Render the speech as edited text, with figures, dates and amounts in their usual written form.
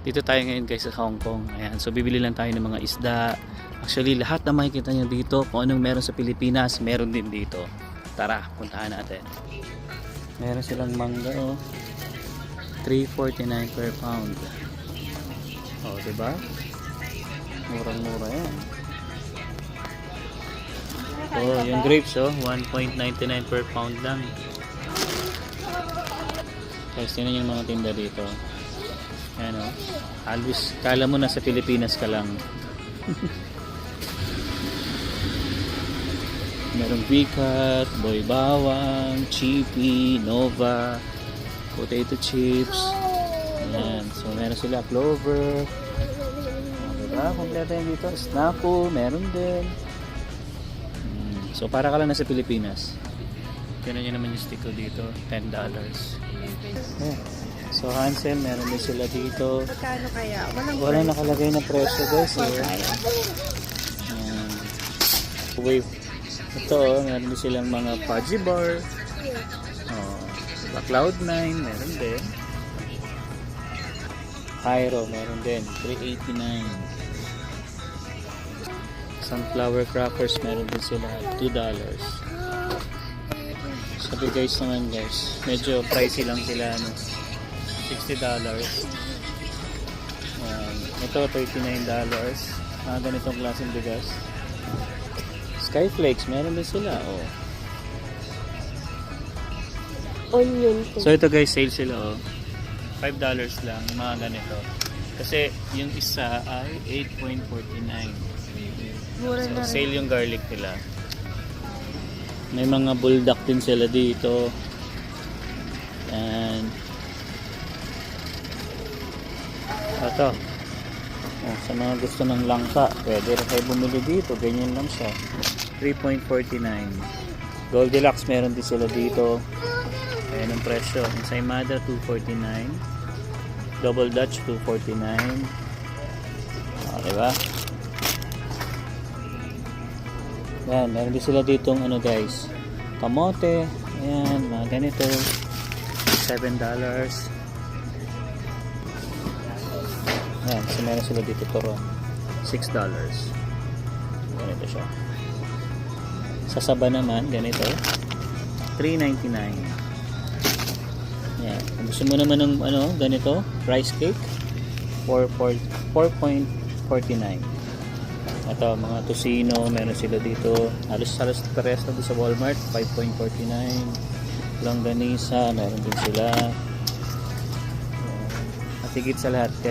Dito tayo ngayon guys sa Hong Kong. Ayan, so bibili lang tayo ng mga isda. Actually, lahat na makikita nyo dito, kung anong meron sa Pilipinas, meron din dito. Tara, puntahan natin. Meron silang mangga, oh. $3.49 per pound. Oh, diba? Murang-mura yan. Oh, yung grapes, oh, $1.99 per pound lang. Guys, yun yung mga tinda dito. Ayan, oh. Halos, kala mo na sa Pilipinas ka lang. Merong Bicat, Boy Bawang, Chippy, Nova, potato chips. Ayan. So, meron sila clover. Diba? Kompleto yan dito. Snapple, meron din. So, para ka lang nasa Pilipinas. Tignan nyo naman yung stick ko dito. $10. Ayan. So, Hansel, meron din sila dito. Magkano kaya? Walang nakalagay na presyo guys. Wave. Ito, meron din silang mga fudgy bar. Cloud9, meron din. Hyro, meron din. $3.89. Sunflower crackers, meron din sila. $2. Sabi guys naman guys, medyo pricey lang sila. No? $60. Ito $39. Mga ganitong klaseng bigas. Skyflakes, meron din sila. Oh. Onion. So ito guys, sale sila. Oh. $5 lang, mga ganito. Kasi yung isa ay $8.49. Mura na So sale yung garlic nila. May mga bulldog din sila dito. And ito. Oh, sa mga gusto ng langka, pwede rin kayo bumili dito. Ganyan lang siya. $3.49. Goldilocks meron din sila dito. Ayan ang presyo. Ensaymada $2.49. Double Dutch $2.49. Diba? Ayan, meron din sila ditong ano guys, kamote. Ayan, mga ganito. $7. Ayan, so meron sila dito turon. $6. Ganito siya. Sa saba naman, ganito. $3.99. Ayan. Kung gusto mo naman ng ano, ganito, rice cake, $4.49. Ito, mga tocino, meron sila dito. Halos parehas na sa Walmart, $5.49. Longganisa, meron din sila. At higit sa lahat guys,